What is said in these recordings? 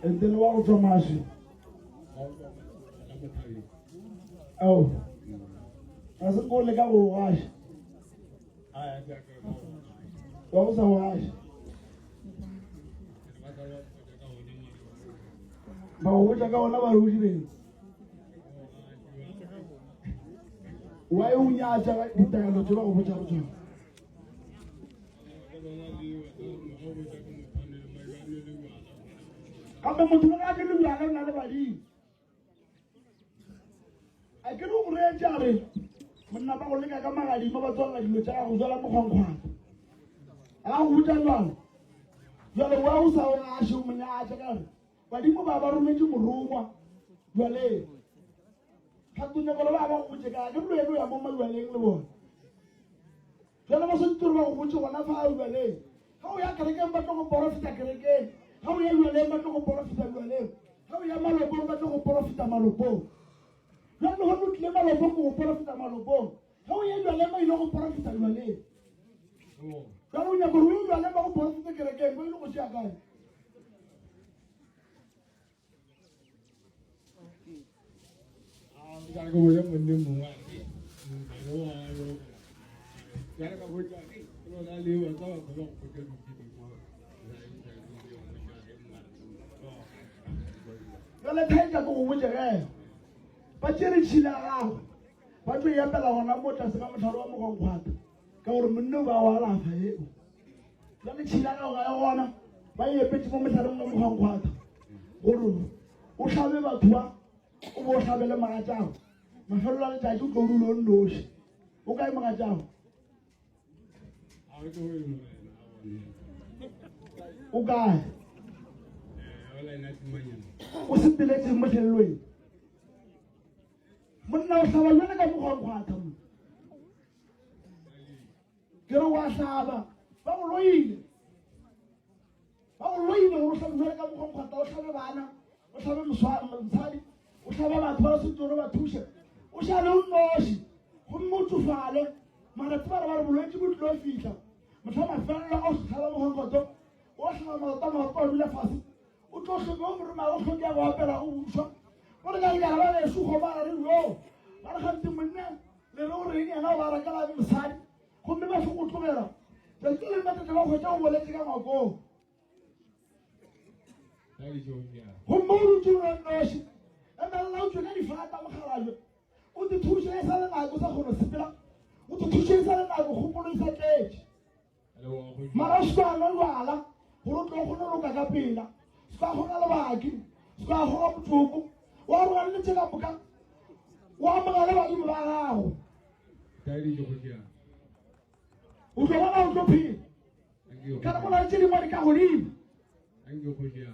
And then what from Mashi? Oh, as a boy like I will wash. What was a wash? But which I go never who why would you have to put down the job of which I was doing? I'm a motor. I can do another. I can over Jerry. When I'm only a camera, you never told me to tell who's all I would have run. You're the ones I assume in the but you move about me to Roma. You're late. How to never allow which I don't really a moment when in the world. Tell us to know which one of our valley. How you can get back on profit again? How you will never go profit again? How you are going to profit a malupo? Not know how to never go profit a malupo. How you will never go profit again? How you will never go profit again? When you go to your guy. I go with them when you move. Let me go with your hair. But you're chill out. But we have a lot of motors to come to Roma. Go to maneuver our life. Let me chill out. I want to buy a bit from Hong Kong. What shall we about to? What shall we let down? My fellow, I do go to London. Okay, my down. Oh, God. What's it the latest Louis? But now, so I'm going to go on. Get a wash out. I'll read. Or something like a home or Savannah, or some swamp, or some other person to know to share. Or shall not know. Who moved to Father? My father will let you good no feature. But some of my family also tell them what to wash my mother left us. Who told to go over my own get up at our own shop. What did I get around a super bar in row? I have to win them. They're already an hour ago inside. Who never should go together. The killing better to know what will let you go. Who moved to a nation? And I allowed to any flat on Harajo. With the two shares, I was a hospital. With the two shares, I was who is at age. Marashka, no wala, who don't know Gagapina, Skahonalaki, Skahom Tubu, one little Abuka, one Malava. Daddy, who go out to pee. Can't actually want to go leave. Thank you for here.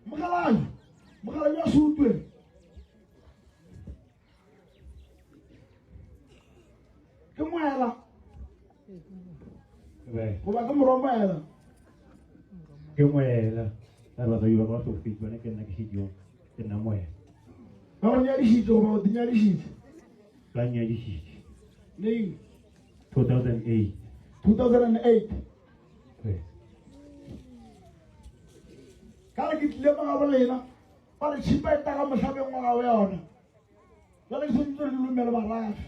Magalay, Magalay, super. Come on, come on, Kemuela, la you about to feed when I can hit you in a way. How many sheets over the nearly sheet? Lanya sheet. Name 2008. 2008. Kala kitlema ngabalena, pala chipa etaka masabe ngwa we ona. Jale sentse le lumela balafi.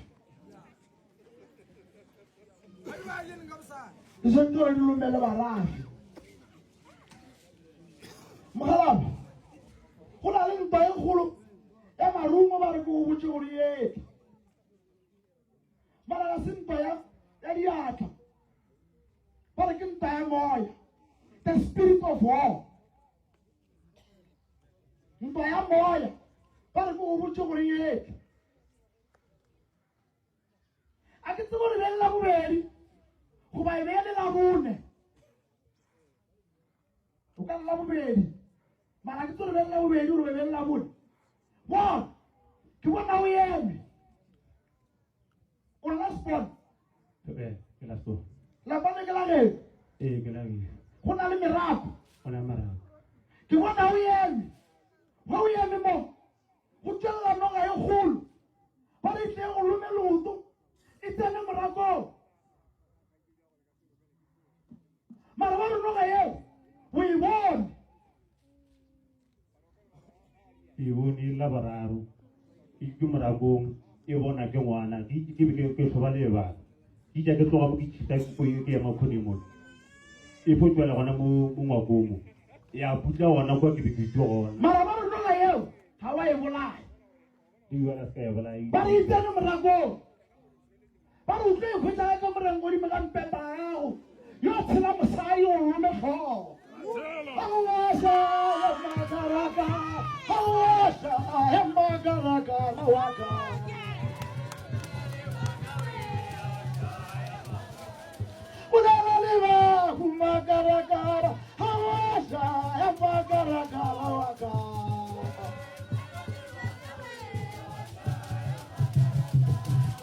Sentse le lumela balafi. Mogalabi. Go na le ntwa e kgolo ya marumo ba re go botse go rietse. Mara ga sentwa ya diatla. Ba re ke ntwa ya moya. The spirit of war. Ntwa ya moya. Ba re go botse go rietse. A ke tsebo re bella bobedi. Go ba e bele la bone. O ka la bobedi. Mara ke tsebo re bella bobedi o re bella bone. One, ke bona o eme. O last one. Ke last one. La bone ke la ge. Ke la ge. Go na le merapo. Ona mara. Ke bona o eme. Wa o eme mo. Go tsela no ga e bone la bararo e ke moragong e bona ke ngwana ke tloba le ba ke ja ke tloga mo ke tshita ko ke ya makhodimo e fotwa le gona mo ngwakomo ya putla gona kwa ke be ke tlo gona mara ba re tloga eo ga wa e bolaya di wala ska ya bala ba re itsene moragong ba re utlwe e khwetsa ka morango di mega mpeta gago yo tshela mosadi o rome tlhogo Awasha makaraka Awasha makaraka lawaka Udalaliwa kumakaraka Awasha makaraka lawaka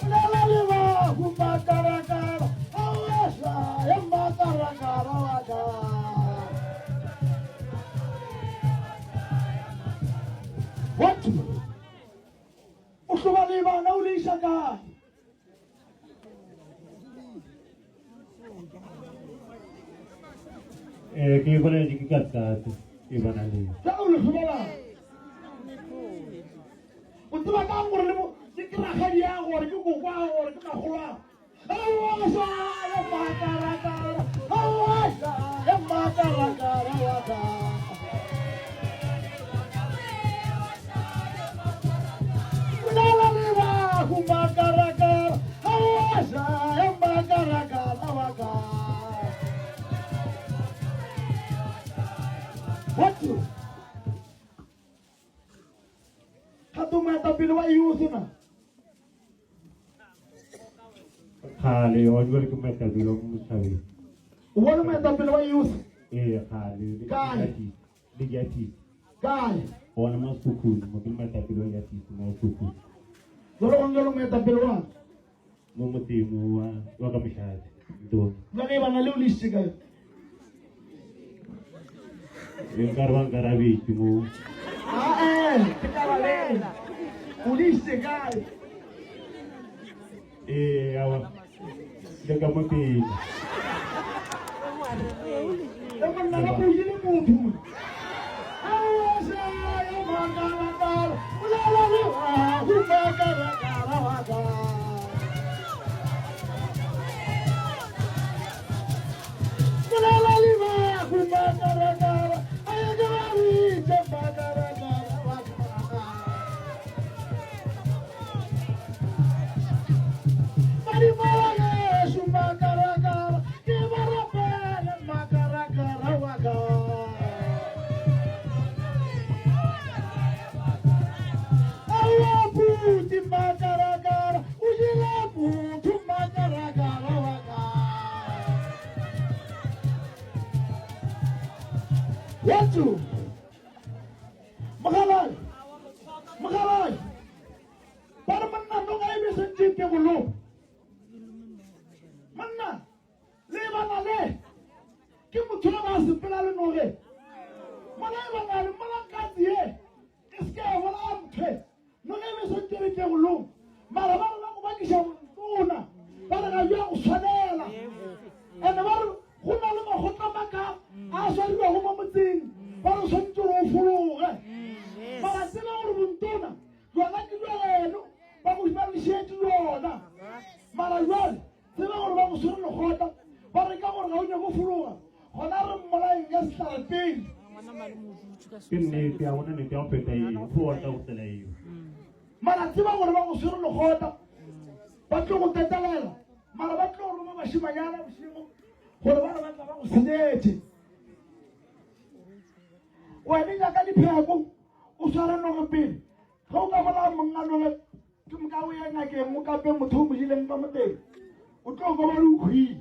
Udalaliwa kumakaraka Awasha makaraka lawaka What? Uhlubani bana ulisha ka. ke bona di ke ka ke bona le Ya uhlubala. Utba ka ngore le mo dikira ga dia gore ke go kwa gore ke magolwa. Awasha ya makaraka. Awasha ya makaraka waka. Kumakaraka, awasha, makaraka, lawaka. What you? Hatu mata bilwa yusina. khale o jwale ke meta bilo mo sabe Wala mata bilwa yus. khale Kale. le jati Kale. ona ma suku mo ke meta bilo ya ti mo suku Ngolo mata bilwa. mo motimo wa ka mishati do Ngane bana le ulisika. enkarwan karabi mo Tikala le. Ulisika. awa daga mati Eman na po yini mutu. Awasha, makaraka. Ulala kumakaraka, lawaka. Watu Makalai para manna no ngai be sanjit ke bulu manna le bana le ke mutuna ba sepela le no le mana bana le mana ka die iske wala amke no ngai be sanjit ke bulu mara bana la ba ki sha tuna para ga yo usanela ene ba khuna le ma khotla maka a so le go mo mutsin para sanjit ro fuluge para sena gore bontona jona ke jwaleno ba go ba le sheti yona mara jwale sena gore ba go sore le khota ba re ka gore ga o nya go fuluga gona re mmolaeng ya setlharepeng ke nnete a bona ne ke a peta e go wa ta go tsela eo mara tseba gore ba go sore le khota ba tlo go tetelela mara ba tlo go roma bashimanyana bosimo gore ba re ba tla ba go senyetse wena nyaka dipheko o sware noge pele ga o ka bona monna noge ke moka o ya ngakeng mo kape motho o mojileng ka moteng o tlo go ba le ukhwile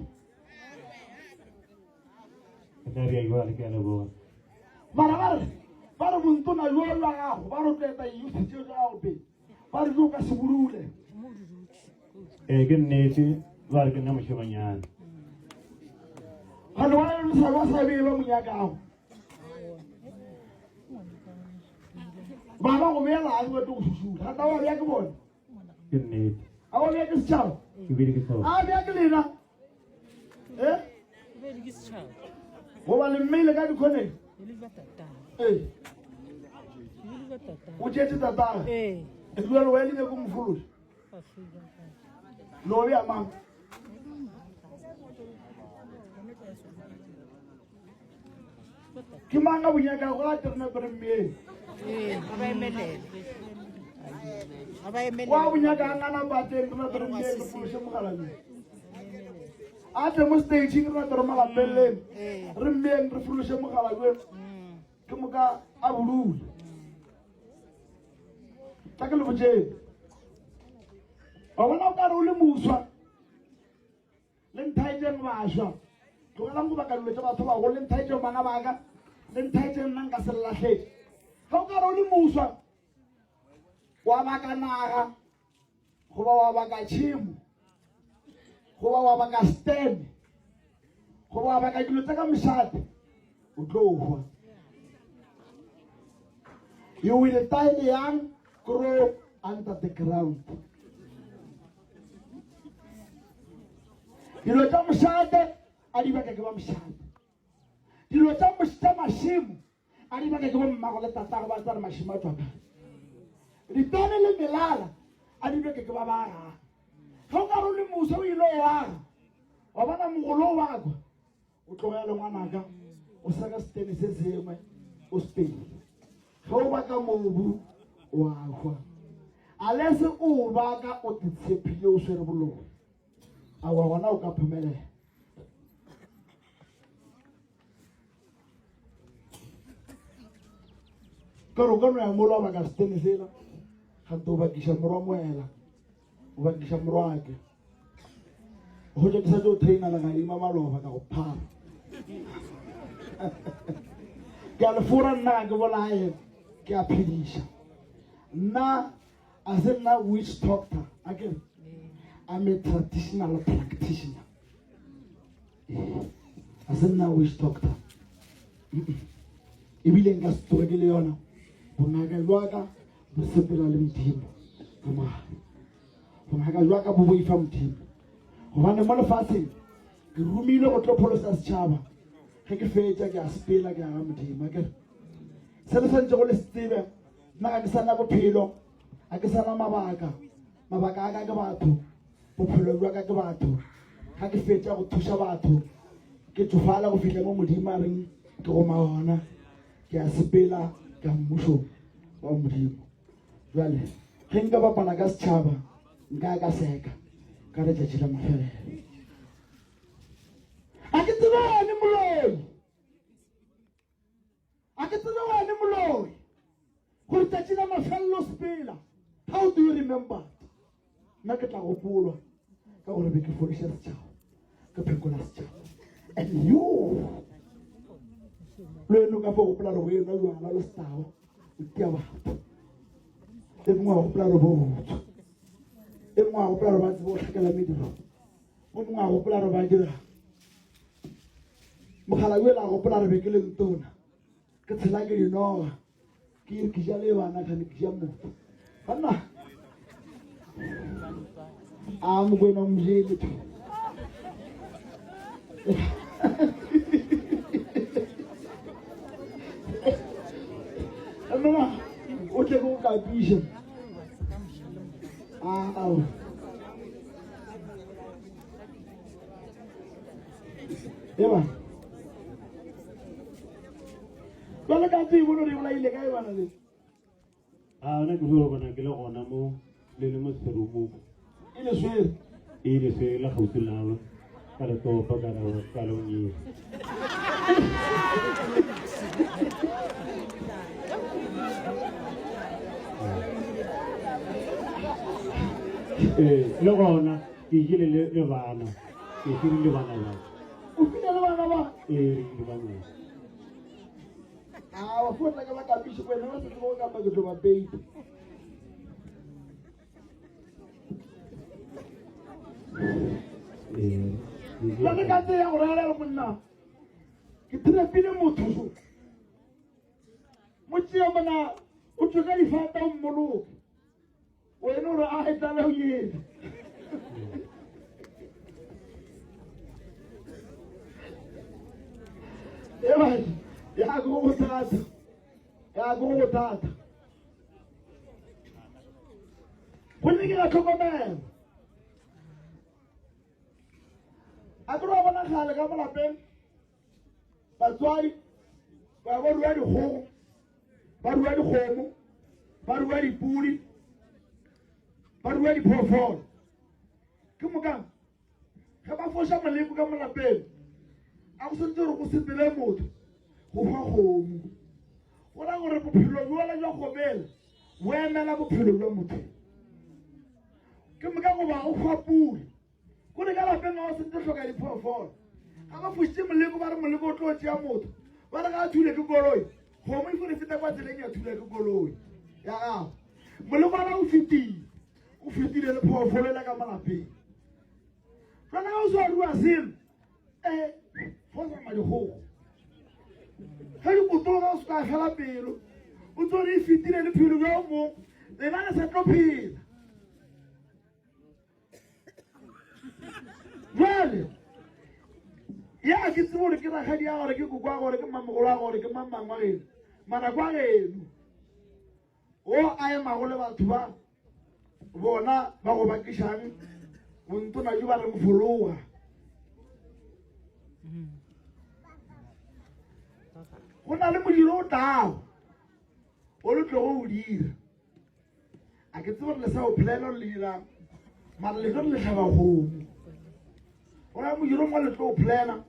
ta ri ai wa le ke le bo mara ba re bontona jo lwa gago ba re tleta youth tseo tsa gago pele ba re jo ka se bodule ke nnete ba ke na moshimanyana ga le bona le sa ba sa be ba monyakago ba ba go bela a go to susula ga ta wa ya ke bona ke nnete a o ya ke setšhaba ke be ke so a bja ke lena go ba le mmele ka dikgoneng o tšetse tataga e duelo wa elinge ko mofolosi lobe ya mang ke mang a bonyaka go a terena pere mmeng wa bonyaka a ngana bateng rena pere mmeng re folose mogalame a tle mo stageng rena pere malapeleng re mmeng re folose mogalame ke moka a bolule tla ke le botšeng wa bona o ka re o le moswa le nthaetseng bašwa tlogelang go baka dilo tša batho bago le nthaetseng bana baka le nthaetseng nna nka se lelatlhetse ga o ka re o le moswa wa baka naga goba wa baka tšhimo goba wa baka stene goba wa baka dilo tša ka mešate o tlo hwa you will die young grow under the ground dilo tša mošate a di baka ke ba mošate dilo tša mašimo a di baka ke ba mmago le tatago ba tsare mašimo a tswaka ditone le melala a di baka ke ba baga ga o ka re o le mosa o ile waga wa bona mogolo o bakwa o tlogele ngwanaka o saka setene se sengwe o sepedi ga o baka mobu wa hwa a se o baka o titshepile o swere boloi a wa gona o ka phumelela ka ro ka no ya molo ba ka stene sela ga to ba kisha moro moela o ba kisha moro ake ho je ke sa tlo trainer la ga ima maloba ka go phara ke a le fura nna ke bolae ke a phedisha nna a se nna witch doctor again I'm a traditional practitioner a se nna witch doctor ebile nka se tsoge ke le yona bongaka jwaka bo sepela le modimo ka mahala bongaka jwaka bo boifa modimo gobane mo lefatsheng ke romile go tlo pholosa setšhaba ge ke fetša ke a sepela ke aga modimo akere se le santse go le setsebe nna ga ke sana bophelo ga ke sana mabaka a ka ke batho bophelo jwa ka ke batho ga ke fetša go thuša batho ke tsofala go fitlha mo modimo a reng ke goma gona ke a sepela ka mmušo wa modimo jwale ge nka bapala ka setšhaba nka ka seka ka letšatši la mafelelo a ke tsebe gane moloi a ke tsebe gane moloi gore tšatši la mafelelo sepela how do you remember nna ke tla gopolwa ka gore be ke fodiša setšhaba ke phekola setšhaba and you le eno ka fo gopola re go ena jwala le setaba o tia batho e mongwe wa gopola re botsho e mongwe wa gopola re ba tsebo go tlhakela mediro o mongwe wa gopola re ba dira mogala o ela gopola re be ke le ntona ke tshela ke dinoga ke ire ke ja le bana kgane ke ja motho banna a mokwena mojele mama o tle go ka pisha ao eba bana ka tse bono re bolaile ka bana le na ke go bona ke le gona mo le mo serumo ile swere ile se la go tlawa ka le to pa ka lo ni le gona ke ile le bana ke le bana ba o file le bana ba le bana wa fotla ka ba ka pisha ko ena se go ka ba ke tlo ba baby Jwale ka tse ya go rela monna ke trepile motho so mo tšea mona o tsoka difata o mmoloke wena ore a etsale o yena ya go go thata go ne ke ga tlhokomela a ke ro bona gale ka molapeng batswadi ba rua dikgogo ba rua dikgomo ba rua dipudi ba rua diphoofolo ke mokang ga ba foša moleko ka molapeng a go sentse gore go sepele motho go fa kgomo go ra gore bophelo jola jwa kgomela bo emela bophelo jwa motho ke moka go ba go fa pula go re ka lapeng ga o sentse tlhoka diphoofolo ga ba fošitse moleko ba re moleko o tlo tšea motho ba re ga a thule ke koloi kgomo e fore feta kwa tseleng ya thula ke koloi ya gago moleko ana o fetile le phoofolo ela ka malapeng jona ga o se wa rua selo fosama dikgogo ga dikotolo ga o se ka fela pelo o tsore e fetile le phelo jwa o mongwe lena le sa tlo phela jale ya ke tsebo gore ke rakgadi ya gore ke koko ya gore ke mamogolo ya gore ke mamangwa geno manako a geno o a emago le batho ba bona ba go bakišang bontona jo ba reng fologa go na le modiro o tlago o le tlogo o dira a ke tsebo gore le sa o phelela le dirang mara le tlo le tlhaba kgomo go na modiro mo le tlo o phelela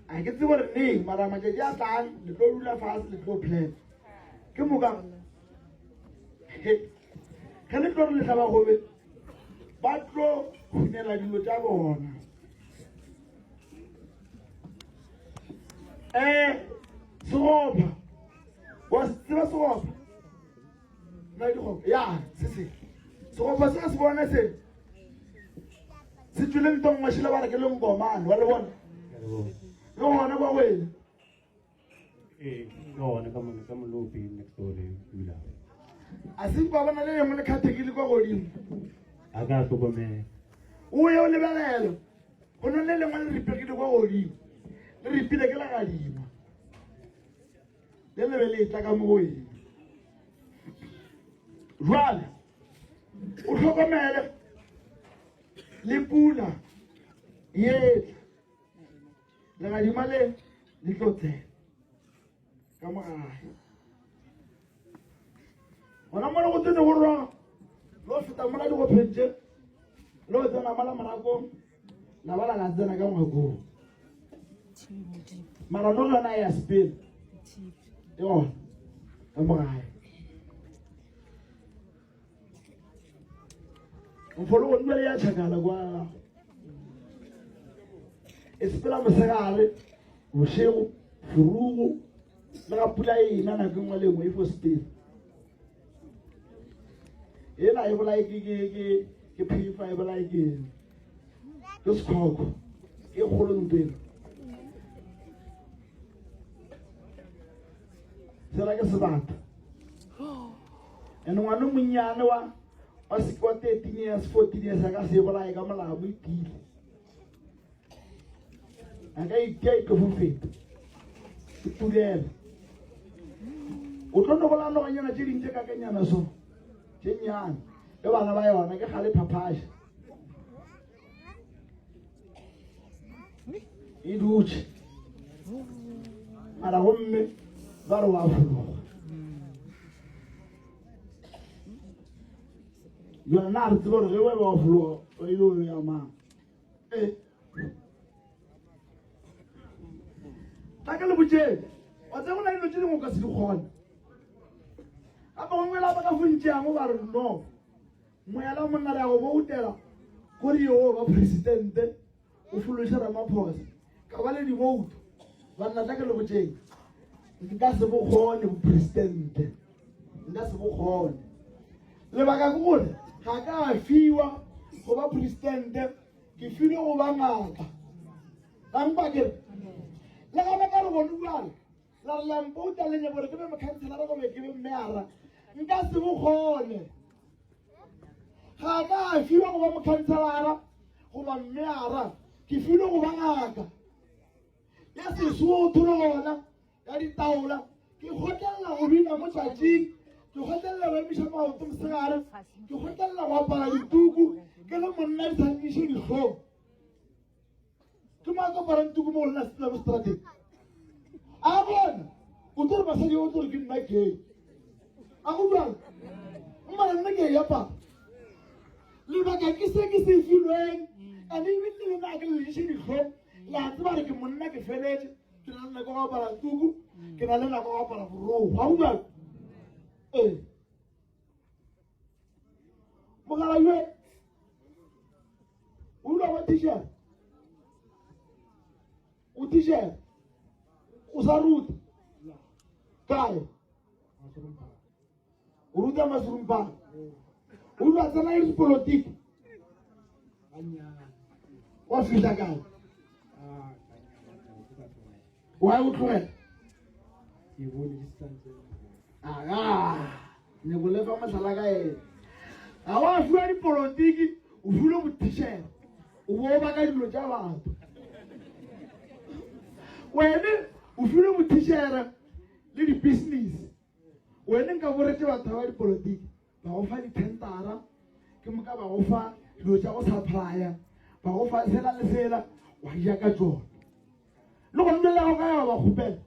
a ke tsebo gore neng mara matšatši a tlang le tlo dula fase le tlo phelela ke moka ge le tlo re le tlhaba gobe ba tlo hunela dilo tša bona segopa wa se tseba segopa na dikgopa ya segopa se ka se bona se tswile ntong ngwašile ba re ke le nkomane wa le bona le gona kwa wena ka molopi next door le dula a se kwa bona le lengwe le kgathekile kwa godimo a ka hlokomela o ye o lebegela go na le lengwe le ripegile kwa godimo le ripile ke la gadima le lebe le tla ka mo go ena jwale o tlhokomele le pula yetla legadima le tlo tsena ka mogae gona mone go tsene go roga le go feta mola di go phentše le go tsena mola morakong la ba la ka tsena ka ngwakong mara no lona ya sepele yona ka mogae mfolo go nna le ya tšhakala kwa e sepela mosegare bošego furugo le ga pula ena nako engwe le engwe e fo sepele ena e bolae ke phefa e bolae ke sekgoko e kgolo ntwena sela ke sebata ene ngwane monnyane wa 13 years 14 years a ka se bolae ka molao mo itile a ka itia e tlo feta e tulela o tlo nogola noganyana tše dintše ka kenyana so tše nnyane le bana ba yona ke gale phaphaša e dutše mara gomme ba re wa fologa yona na re tseba gore ge we ba wa fologa o ile o ya mang ta ka le botšeng wa tse go na dilo tše dingwe o ka se di kgona gape gongwe la ba ka fontšeago ba re no moyala monna re ya go boutela kore yo ba presidente o fološe Ramaphosa ka ba le dibouto banna ta ka le botšeng nka se bokgone bo presidente nka se bokgone lebaka ke gore ga ka fiwa go ba presidente ke file go ba ngaka kampakere le gape ka re bone jale la re lampouta lenye gore ke be mokhanselara gobe ke be mmeara nka se bokgone ga ka fiwa go ba mokhanselara goba mmeara ke file go ba ngaka ya Sesotho le gona ya ditaola ke kgotlelela go bina mo tšatšing ke hotella ba misha maoto mosegare ke hotella go apara dituku ke le monna di tshaniše dihlong ke maa ka parang tuku mo lona setla mo strateng a bona o tlo re basadi o tlo re ke nna gay a go jwang mmara nna ke ya pa lebaka ke se filweng ane ebile le nna ke le diše dihlong la tseba re ke monna ke feletse ke na le nako go apara tuku ke na le nako go apara borou ga go jwang mogala yo o dula wa t-shirt o t-shirt o sa ruta kae o ruta masurumpana o dula tsena le dipolotiki wa fihla kae wa o tlogela ne go lefa masala ka ene ga wa fiwa dipolotiki o file go t-shirt o bo ba ka dilo tša batho wene o file go t-shirt le di-business wene nka boretse batho ba dipolotiki ba go fa di-tentara ke moka ba go fa dilo tša go supplya ba go fa sela le sela wa ja ka tsona le go nnelela go ka ya ba kgopela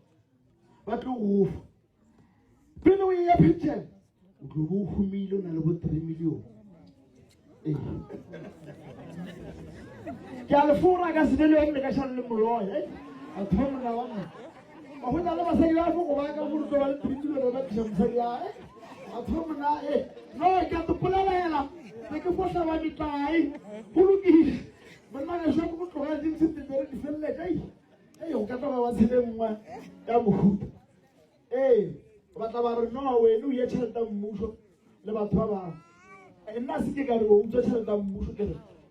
ba tlo go fa pele o ya pension o tlo bo o humile o na le bo 3 million ke a le fora ka seneleng le ka šane le moloya a thomona wa mona ba go na le basadi ba fo go ba ka borutlo ba le tritulelo ba tliša mosadi ya a thomona no ke a topolelela se ke fotla ba ditlai go lokile monna ka šwa ke go tloga ding setepere di feleletša o ka tloga ba tshele nngwe ka mohuta ba tla ba re no wena o ye tšhelete ya mmušo le batho ba bangwe nna se ke ka re o utswa tšhelete ya mmušo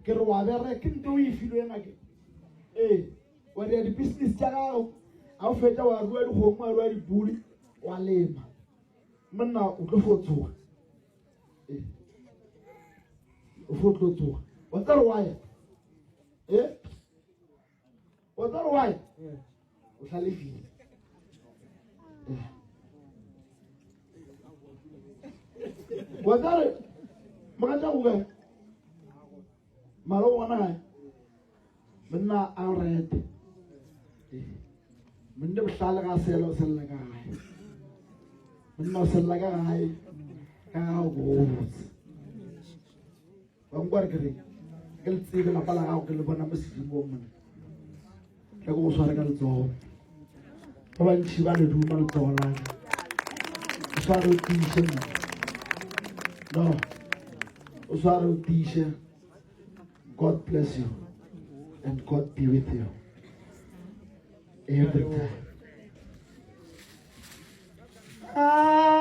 ke re wa bere ke nte o e filwe nake wa dira di-business tša gago ga o fetša wa rua dikgomo wa rua dipudi wa lema monna o tlo fo tsoga o fo tlo tsoga wa tsa re waya wa tsa re waya o hlalefile wa tsa re mogatša go kae mara o gona gae monna a rete monna bohlale ga sela o selela ka gae monna o selela ka gae ka gago botse bankwa re kereng ke le tsebe lapa la gago ke le bona mo sedimo monna ke go sware ka letsogo ba bantši ba le duma letsogo laka o sware o tiše no o sware o tiše. God bless you and God be with you every time.